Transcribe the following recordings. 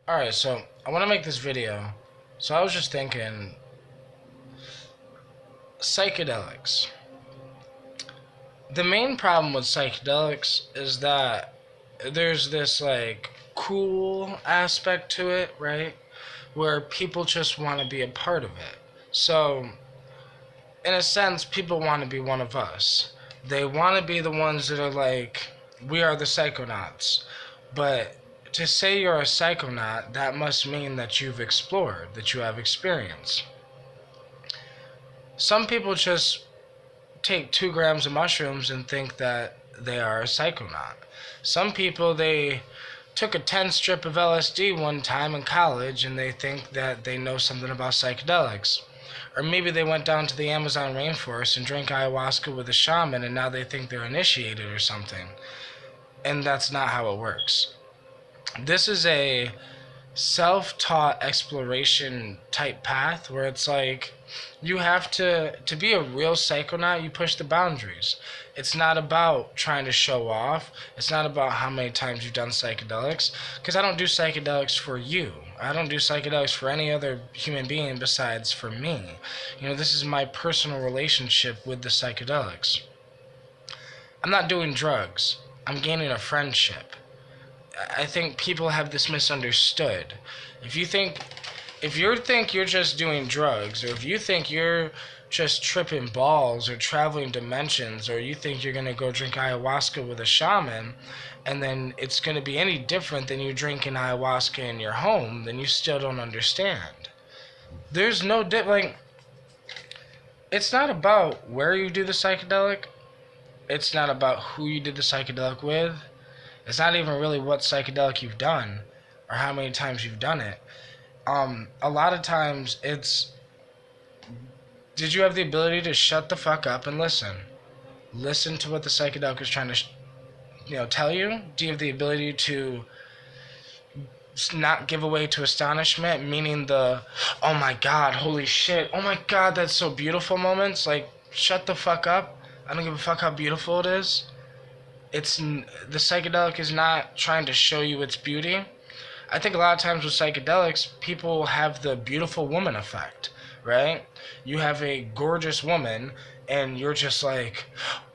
Alright, so I want to make this video. So I was just thinking, psychedelics. The main problem with psychedelics is that there's this like cool aspect to it, right? Where people just want to be a part of it. So, in a sense, people want to be one of us. They want to be the ones that are like, we are the psychonauts. But to say you're a psychonaut, that must mean that you've explored, that you have experience. Some people just take 2 grams of mushrooms and think that they are a psychonaut. Some people, they took a 10 strip of LSD one time in college and they think that they know something about psychedelics. Or maybe they went down to the Amazon rainforest and drank ayahuasca with a shaman and now they think they're initiated or something. And that's not how it works. This is a self-taught exploration type path where it's like you have to be a real psychonaut. You push the boundaries. It's not about trying to show off. It's not about how many times you've done psychedelics, because I don't do psychedelics for you. I don't do psychedelics for any other human being besides for me. This is my personal relationship with the psychedelics. I'm not doing drugs. I'm gaining a friendship. I think people have this misunderstood. If you think you're just doing drugs, or if you think you're just tripping balls or traveling dimensions, or you think you're gonna go drink ayahuasca with a shaman, and then it's gonna be any different than you drinking ayahuasca in your home, then you still don't understand. There's no like. It's not about where you do the psychedelic. It's not about who you did the psychedelic with. It's not even really what psychedelic you've done or how many times you've done it. A lot of times it's, did you have the ability to shut the fuck up and listen? Listen to what the psychedelic is trying to, tell you? Do you have the ability to not give away to astonishment, meaning the, oh my god, holy shit, oh my god, that's so beautiful moments? Like, shut the fuck up. I don't give a fuck how beautiful it is. The psychedelic is not trying to show you its beauty. I think a lot of times with psychedelics, people have the beautiful woman effect, right? You have a gorgeous woman, and you're just like,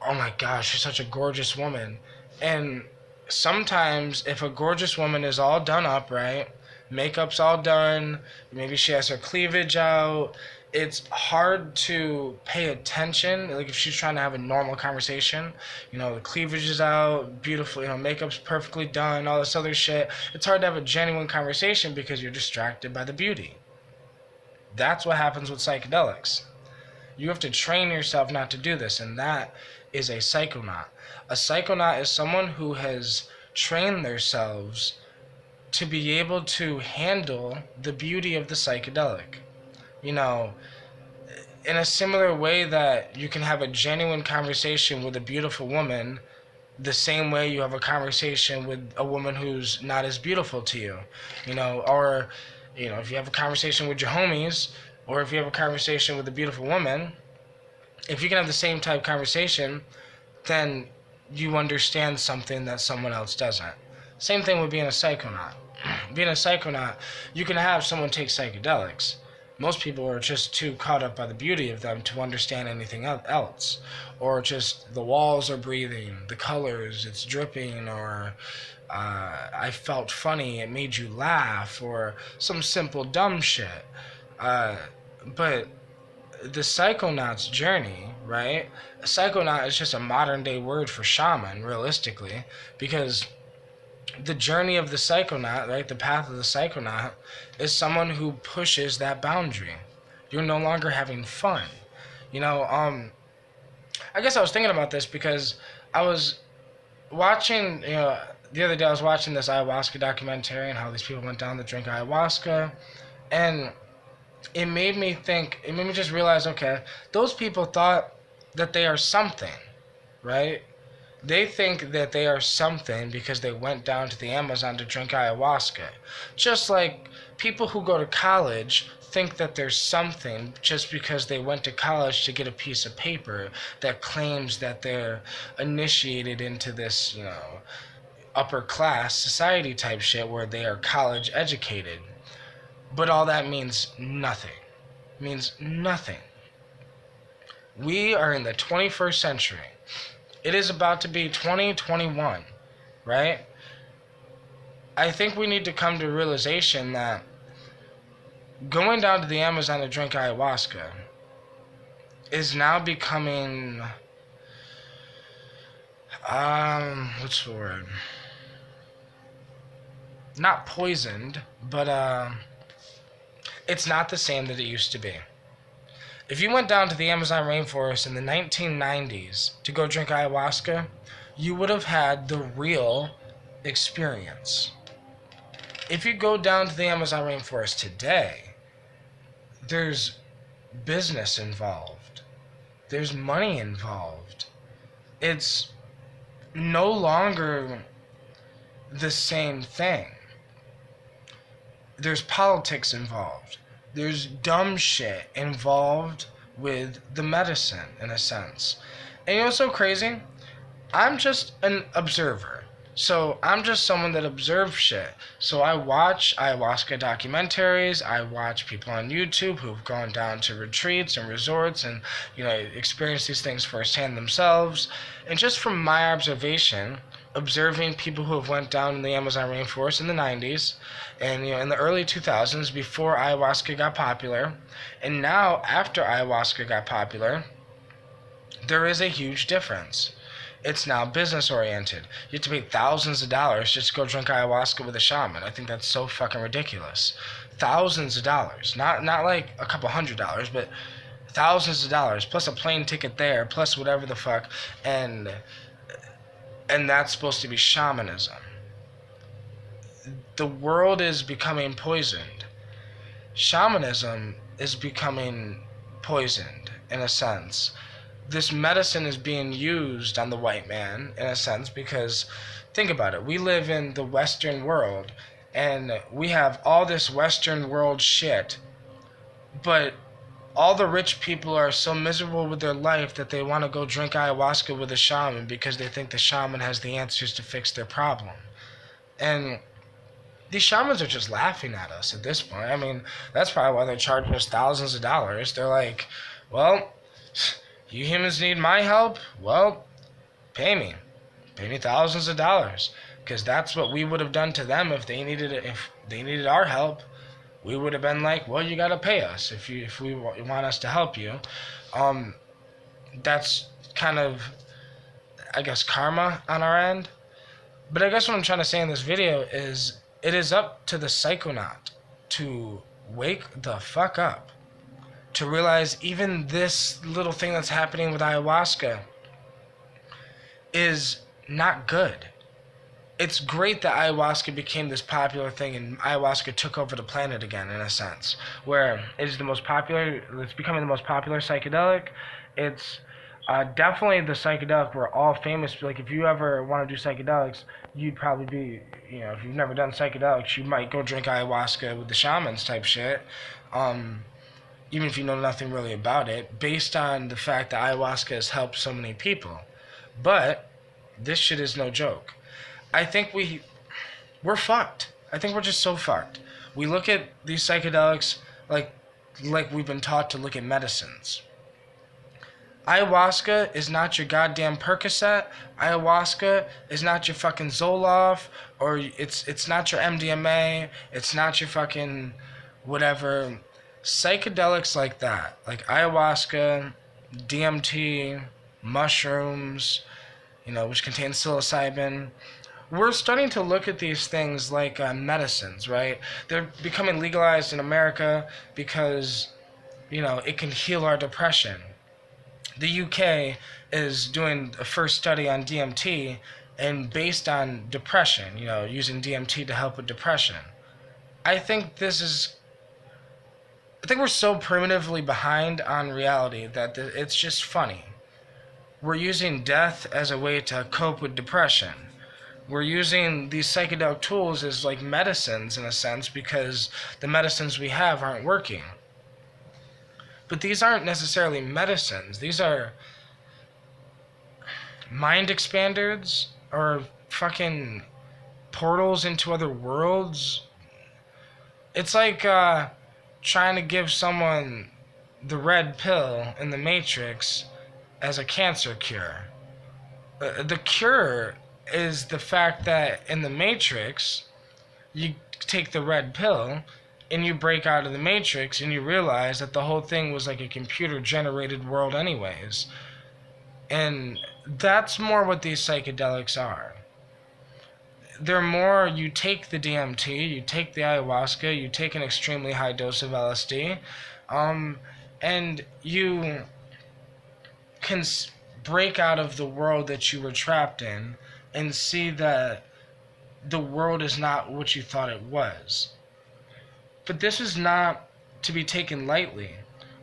oh my gosh, she's such a gorgeous woman. And sometimes, if a gorgeous woman is all done up, right? Makeup's all done, maybe she has her cleavage out, it's hard to pay attention. Like if she's trying to have a normal conversation, the cleavage is out, beautiful, makeup's perfectly done, all this other shit. It's hard to have a genuine conversation because you're distracted by the beauty. That's what happens with psychedelics. You have to train yourself not to do this, and that is a psychonaut. A psychonaut is someone who has trained themselves to be able to handle the beauty of the psychedelic. You know, in a similar way that you can have a genuine conversation with a beautiful woman, the same way you have a conversation with a woman who's not as beautiful to you, or if you have a conversation with your homies, or if you have a conversation with a beautiful woman, if you can have the same type of conversation, then you understand something that someone else doesn't. Same thing with being a psychonaut. Being a psychonaut, you can have someone take psychedelics. Most people are just too caught up by the beauty of them to understand anything else. Or just the walls are breathing, the colors, it's dripping, or I felt funny, it made you laugh, or some simple dumb shit. But the psychonaut's journey, right? A psychonaut is just a modern day word for shaman, realistically, because the journey of the psychonaut, right, the path of the psychonaut, is someone who pushes that boundary. You're no longer having fun. I guess I was thinking about this because I was watching, the other day I was watching this ayahuasca documentary and how these people went down to drink ayahuasca, and it made me just realize, okay, those people thought that they are something, right? They think that they are something because they went down to the Amazon to drink ayahuasca. Just like people who go to college think that they're something just because they went to college to get a piece of paper that claims that they're initiated into this, upper class society type shit where they are college educated. But all that means nothing. Means nothing. We are in the 21st century. It is about to be 2021, right? I think we need to come to a realization that going down to the Amazon to drink ayahuasca is now becoming, what's the word? Not poisoned, but it's not the same that it used to be. If you went down to the Amazon rainforest in the 1990s to go drink ayahuasca, you would have had the real experience. If you go down to the Amazon rainforest today, there's business involved. There's money involved. It's no longer the same thing. There's politics involved. There's dumb shit involved with the medicine, in a sense. And you know what's so crazy? I'm just an observer. So I'm just someone that observes shit. So I watch ayahuasca documentaries. I watch people on YouTube who've gone down to retreats and resorts and, you know, experienced these things firsthand themselves. And just from my observation, observing people who have went down in the Amazon rainforest in the 90s and, you know, in the early 2000s before ayahuasca got popular, and now after ayahuasca got popular, there is a huge difference. It's now business oriented. You have to pay thousands of dollars just to go drink ayahuasca with a shaman. I think that's so fucking ridiculous. Thousands of dollars. Not like a couple $100s, but thousands of dollars, plus a plane ticket there, plus whatever the fuck. And that's supposed to be shamanism. The world is becoming poisoned. Shamanism is becoming poisoned, in a sense. This medicine is being used on the white man, in a sense, because think about it. We live in the Western world, and we have all this Western world shit, but all the rich people are so miserable with their life that they want to go drink ayahuasca with a shaman because they think the shaman has the answers to fix their problem. And these shamans are just laughing at us at this point. I mean, that's probably why they're charging us thousands of dollars. They're like, well, you humans need my help? Well, pay me. Pay me thousands of dollars. Because that's what we would have done to them if they needed our help. We would have been like, well, you gotta pay us if we want us to help you. That's kind of, I guess, karma on our end. But I guess what I'm trying to say in this video is it is up to the psychonaut to wake the fuck up. To realize even this little thing that's happening with ayahuasca is not good. It's great that ayahuasca became this popular thing and ayahuasca took over the planet again, in a sense, where it's becoming the most popular psychedelic. It's definitely the psychedelic we're all famous. Like, if you ever want to do psychedelics, you'd probably be, you know, if you've never done psychedelics, you might go drink ayahuasca with the shamans type shit. Even if you know nothing really about it, based on the fact that ayahuasca has helped so many people. But this shit is no joke. I think we're fucked. I think we're just so fucked. We look at these psychedelics like we've been taught to look at medicines. Ayahuasca is not your goddamn Percocet. Ayahuasca is not your fucking Zoloft, or it's not your MDMA. It's not your fucking whatever. Psychedelics like that, like ayahuasca, DMT, mushrooms, you know, which contain psilocybin. We're starting to look at these things like medicines, right? They're becoming legalized in America because, you know, it can heal our depression. The UK is doing a first study on DMT, and based on depression, you know, using DMT to help with depression. I think we're so primitively behind on reality that it's just funny. We're using death as a way to cope with depression. We're using these psychedelic tools as like medicines, in a sense, because the medicines we have aren't working. But these aren't necessarily medicines. These are mind expanders or fucking portals into other worlds. It's like trying to give someone the red pill in the Matrix as a cancer cure. The cure is the fact that in the Matrix, you take the red pill and you break out of the Matrix and you realize that the whole thing was like a computer generated world anyways. And that's more what these psychedelics are. They're more, you take the DMT, you take the ayahuasca, you take an extremely high dose of LSD, and you can break out of the world that you were trapped in and see that the world is not what you thought it was. But this is not to be taken lightly.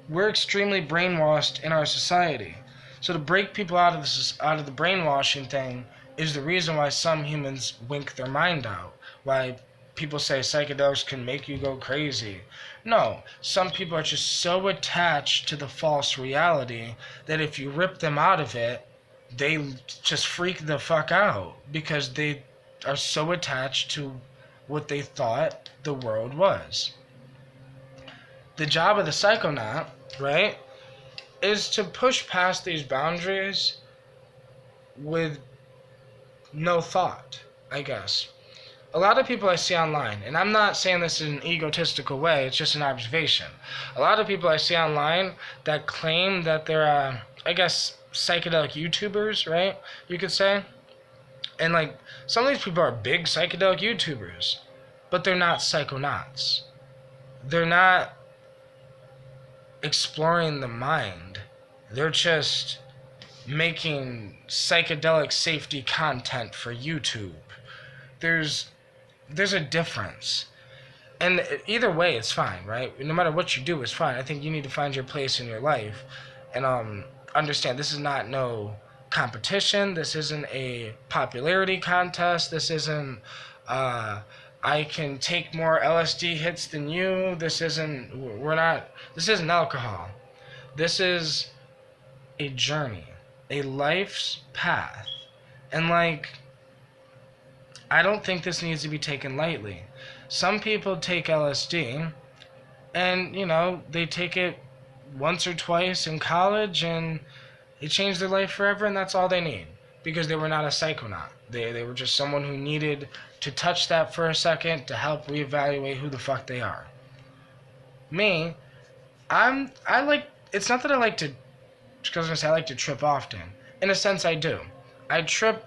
We're extremely brainwashed in our society. So to break people out of the brainwashing thing is the reason why some humans wink their mind out. Why people say psychedelics can make you go crazy. No, some people are just so attached to the false reality that if you rip them out of it, they just freak the fuck out because they are so attached to what they thought the world was. The job of the psychonaut, right, is to push past these boundaries with no thought, I guess. A lot of people I see online, and I'm not saying this in an egotistical way, it's just an observation. A lot of people I see online that claim that they're, I guess, psychedelic YouTubers, right, you could say. And, like, some of these people are big psychedelic YouTubers, but they're not psychonauts. They're not exploring the mind. They're just making psychedelic safety content for YouTube. There's a difference. And either way, it's fine, right? No matter what you do, it's fine. I think you need to find your place in your life and understand this is not no competition. This isn't a popularity contest. This isn't I can take more LSD hits than you. This isn't alcohol. This is a journey, a life's path. And like, I don't think this needs to be taken lightly. Some people take LSD and, you know, they take it once or twice in college and it changed their life forever, and that's all they need because they were not a psychonaut. They were just someone who needed to touch that for a second to help reevaluate who the fuck they are. Me, it's not that I like to, because I was going to say I like to trip often. In a sense, I do. I trip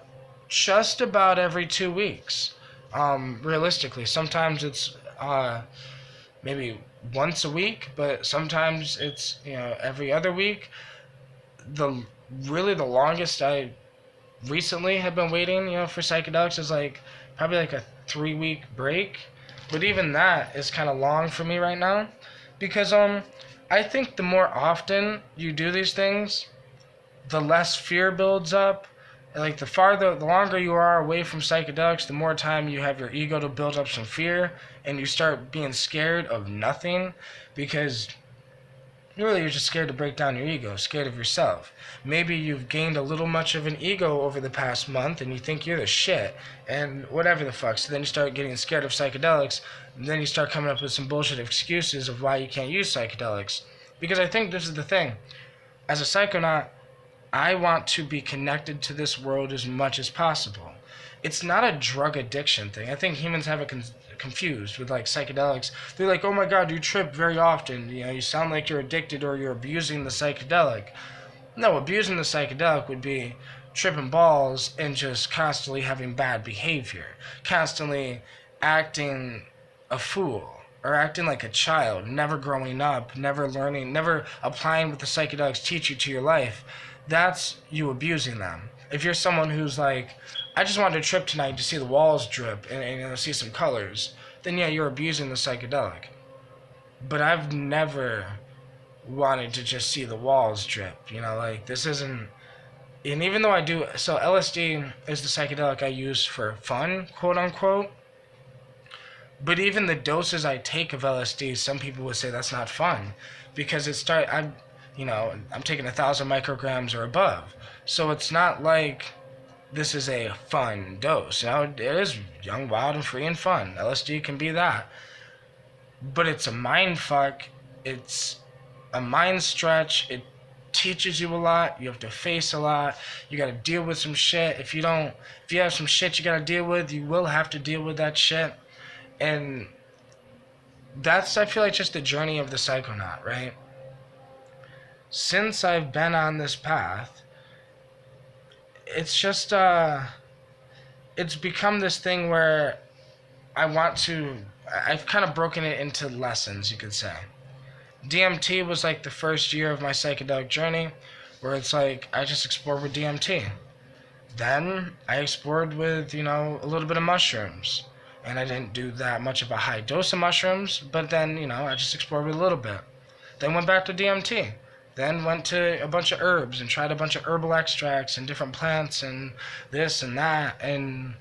just about every 2 weeks, realistically. Sometimes it's maybe once a week, but sometimes it's, you know, every other week. The longest I recently have been waiting, you know, for psychedelics is like probably like a 3-week break. But even that is kind of long for me right now because I think the more often you do these things, the less fear builds up. And like the longer you are away from psychedelics, the more time you have your ego to build up some fear and you start being scared of nothing because really you're just scared to break down your ego, scared of yourself. Maybe you've gained a little much of an ego over the past month and you think you're the shit and whatever the fuck. So then you start getting scared of psychedelics and then you start coming up with some bullshit excuses of why you can't use psychedelics. Because I think this is the thing. As a psychonaut, I want to be connected to this world as much as possible. It's not a drug addiction thing. I think humans have it confused with like psychedelics. They're like, oh my god, you trip very often. You know, you sound like you're addicted or you're abusing the psychedelic. No, abusing the psychedelic would be tripping balls and just constantly having bad behavior. Constantly acting a fool. Or acting like a child, never growing up, never learning, never applying what the psychedelics teach you to your life. That's you abusing them. If you're someone who's like, I just wanted to trip tonight to see the walls drip and you know, see some colors, then yeah, you're abusing the psychedelic. But I've never wanted to just see the walls drip. You know, like this isn't. And even though I do, so LSD is the psychedelic I use for fun, quote unquote. But even the doses I take of LSD, some people would say that's not fun because I'm taking 1,000 micrograms or above. So it's not like this is a fun dose. You know, it is young, wild, and free and fun. LSD can be that. But it's a mind fuck. It's a mind stretch. It teaches you a lot. You have to face a lot. You got to deal with some shit. If you have some shit you got to deal with, you will have to deal with that shit. And that's, I feel like, just the journey of the psychonaut, right? Since I've been on this path, it's just, it's become this thing where I've kind of broken it into lessons, you could say. DMT was like the first year of my psychedelic journey, where it's like I just explored with DMT. Then I explored with, a little bit of mushrooms. And I didn't do that much of a high dose of mushrooms, but then, I just explored with a little bit. Then went back to DMT. Then went to a bunch of herbs and tried a bunch of herbal extracts and different plants and this and that. And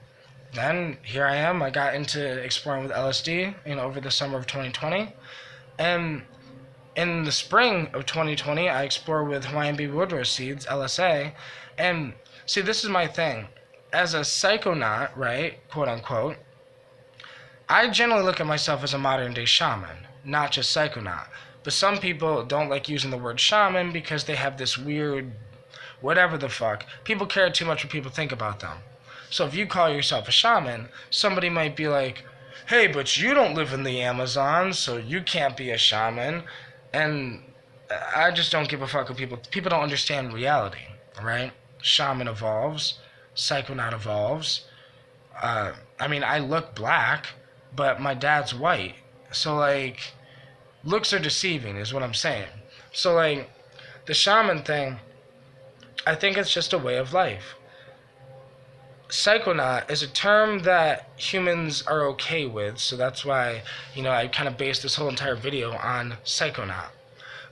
then here I am. I got into exploring with LSD, over the summer of 2020. And in the spring of 2020, I explored with Hawaiian baby woodrose seeds, LSA. And see, this is my thing. As a psychonaut, right, quote unquote, I generally look at myself as a modern day shaman, not just psychonaut. But some people don't like using the word shaman because they have this weird, whatever the fuck. People care too much what people think about them. So if you call yourself a shaman, somebody might be like, hey, but you don't live in the Amazon, so you can't be a shaman. And I just don't give a fuck with people. People don't understand reality, right? Shaman evolves, psychonaut evolves. I look black, but my dad's white. So, like, looks are deceiving is what I'm saying. So, like, the shaman thing, I think it's just a way of life. Psychonaut is a term that humans are okay with, so that's why, I kind of based this whole entire video on psychonaut.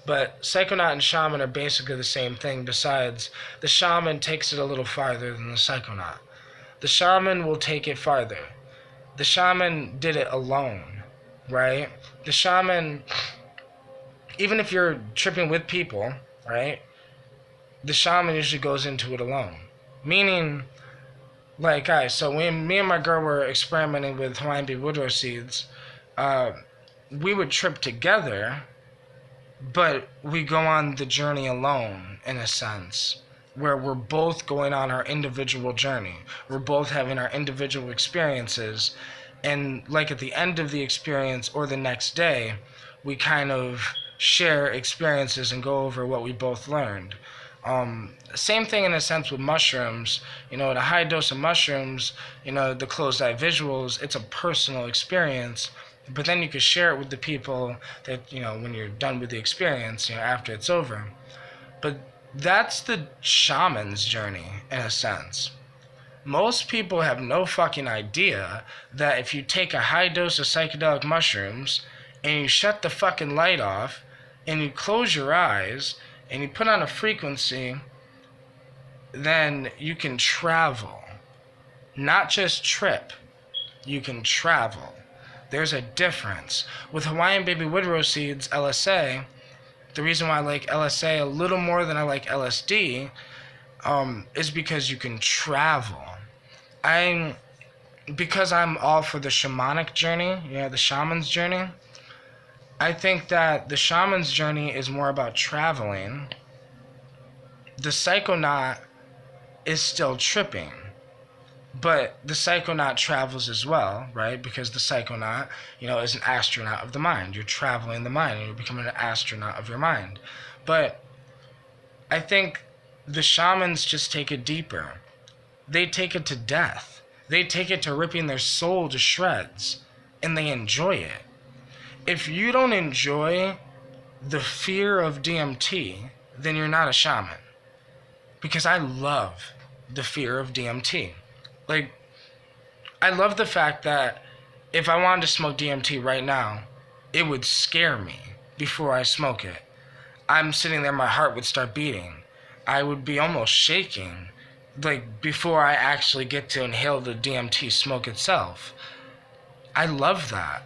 But psychonaut and shaman are basically the same thing, besides the shaman takes it a little farther than the psychonaut. The shaman will take it farther. The shaman did it alone, right? The shaman, even if you're tripping with people, right, the shaman usually goes into it alone. Meaning, like, so when me and my girl were experimenting with Hawaiian baby woodrose seeds, we would trip together, but we go on the journey alone, in a sense, where we're both going on our individual journey. We're both having our individual experiences, and like at the end of the experience or the next day, we kind of share experiences and go over what we both learned. Same thing in a sense with mushrooms. At a high dose of mushrooms, the closed eye visuals, it's a personal experience. But then you can share it with the people that, when you're done with the experience, after it's over. But that's the shaman's journey, in a sense. Most people have no fucking idea that if you take a high dose of psychedelic mushrooms and you shut the fucking light off and you close your eyes and you put on a frequency, then you can travel. Not just trip. You can travel. There's a difference. With Hawaiian baby woodrose seeds, LSA, the reason why I like LSA a little more than I like LSD is because you can travel. Because I'm all for the shamanic journey, the shaman's journey, I think that the shaman's journey is more about traveling. The psychonaut is still tripping. But the psychonaut travels as well, right? Because the psychonaut, is an astronaut of the mind. You're traveling the mind and you're becoming an astronaut of your mind. But I think the shamans just take it deeper. They take it to death. They take it to ripping their soul to shreds. And they enjoy it. If you don't enjoy the fear of DMT, then you're not a shaman. Because I love the fear of DMT. Like, I love the fact that if I wanted to smoke DMT right now, it would scare me before I smoke it. I'm sitting there, my heart would start beating. I would be almost shaking, like, before I actually get to inhale the DMT smoke itself. I love that,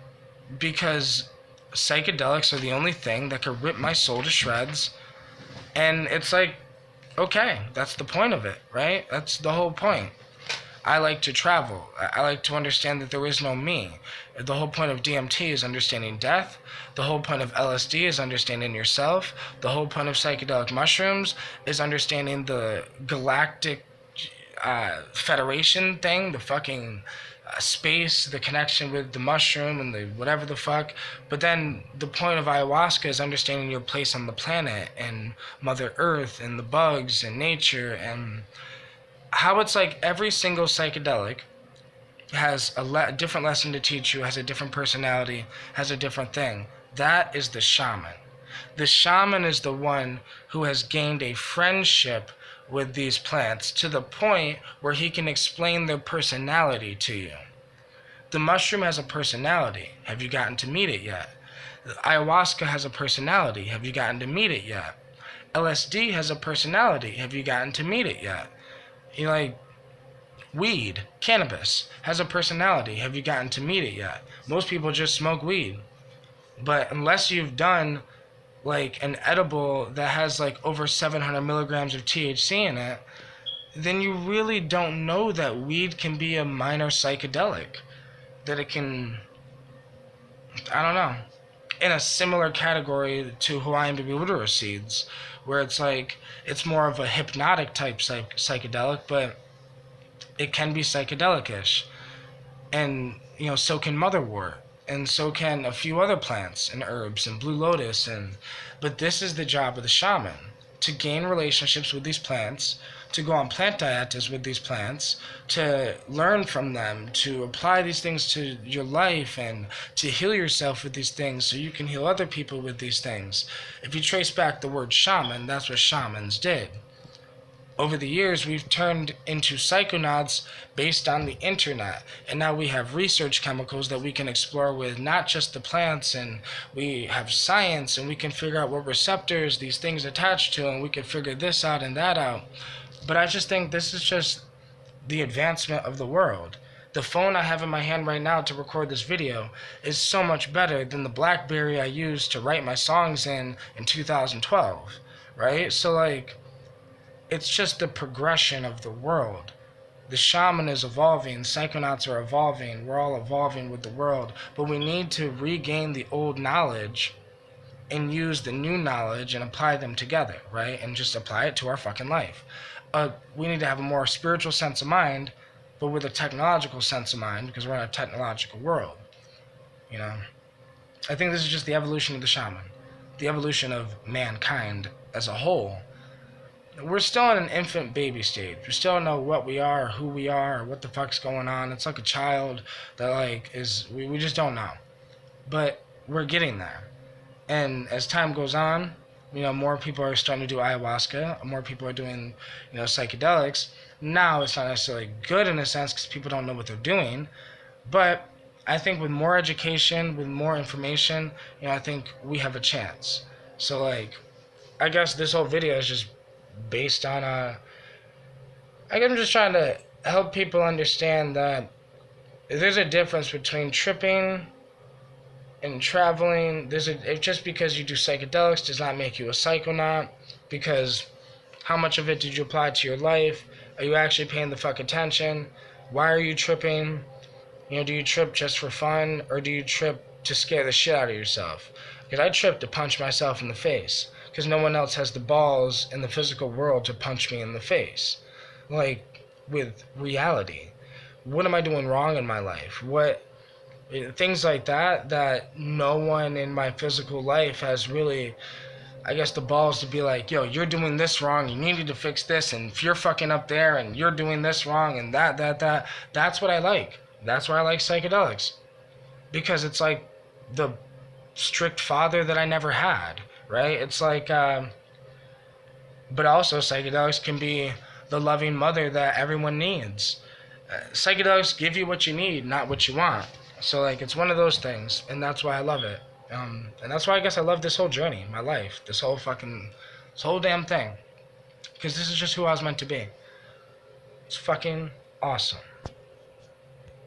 because psychedelics are the only thing that could rip my soul to shreds, and it's like Okay, that's the point of it, right? That's the whole point. I like to travel. I like to understand that there is no me. The whole point of DMT is understanding death. The whole point of LSD is understanding yourself. The whole point of psychedelic mushrooms is understanding the galactic federation thing, the fucking space, the connection with the mushroom and the whatever the fuck. But then the point of ayahuasca is understanding your place on the planet and Mother Earth and the bugs and nature, and how it's like every single psychedelic has a different lesson to teach you, has a different personality, has a different thing. That is the shaman. The shaman is the one who has gained a friendship with these plants to the point where he can explain their personality to you. The mushroom has a personality. Have you gotten to meet it yet? Ayahuasca has a personality. Have you gotten to meet it yet? LSD has a personality. Have you gotten to meet it yet? You like weed, cannabis has a personality. Have you gotten to meet it yet? Most people just smoke weed. But unless you've done like an edible that has like over 700 milligrams of THC in it, then you really don't know that weed can be a minor psychedelic. That it can, I don't know, in a similar category to Hawaiian baby Woodruff seeds, where it's like, it's more of a hypnotic type psychedelic, but it can be psychedelic-ish. And, you know, so can motherwort. And so can a few other plants and herbs and blue lotus. But this is the job of the shaman, to gain relationships with these plants, to go on plant dietas with these plants, to learn from them, to apply these things to your life, and to heal yourself with these things so you can heal other people with these things. If you trace back the word shaman, that's what shamans did. Over the years, we've turned into psychonauts based on the internet. And now we have research chemicals that we can explore with not just the plants, and we have science, and we can figure out what receptors these things attach to, and we can figure this out and that out. But I just think this is just the advancement of the world. The phone I have in my hand right now to record this video is so much better than the BlackBerry I used to write my songs in 2012, right? So like, it's just the progression of the world. The shaman is evolving, psychonauts are evolving, we're all evolving with the world, but we need to regain the old knowledge and use the new knowledge and apply them together, right? And just apply it to our fucking life. We need to have a more spiritual sense of mind, but with a technological sense of mind, because we're in a technological world, you know? I think this is just the evolution of the shaman, the evolution of mankind as a whole. We're still in an infant baby stage. We still don't know what we are, who we are, or what the fuck's going on. It's like a child that like we just don't know. But we're getting there. And as time goes on, you know, more people are starting to do ayahuasca, more people are doing, you know, psychedelics. Now it's not necessarily good in a sense because people don't know what they're doing. But I think with more education, with more information, you know, I think we have a chance. So like, I guess this whole video is just based on I'm just trying to help people understand that there's a difference between tripping and traveling. Just because you do psychedelics does not make you a psychonaut, because how much of it did you apply to your life? Are you actually paying the fuck attention? Why are you tripping? You know, do you trip just for fun, or do you trip to scare the shit out of yourself? Because I trip to punch myself in the face, because no one else has the balls in the physical world to punch me in the face. Like, with reality. What am I doing wrong in my life? Things like that no one in my physical life has really, I guess, the balls to be like, yo, you're doing this wrong, you needed to fix this, and if you're fucking up there, and you're doing this wrong, and that's what I like. That's why I like psychedelics. Because it's like the strict father that I never had. Right? It's like, but also psychedelics can be the loving mother that everyone needs. Psychedelics give you what you need, not what you want. So like, it's one of those things, and that's why I love it. And that's why I guess I love this whole journey, my life, this whole damn thing. Because this is just who I was meant to be. It's fucking awesome.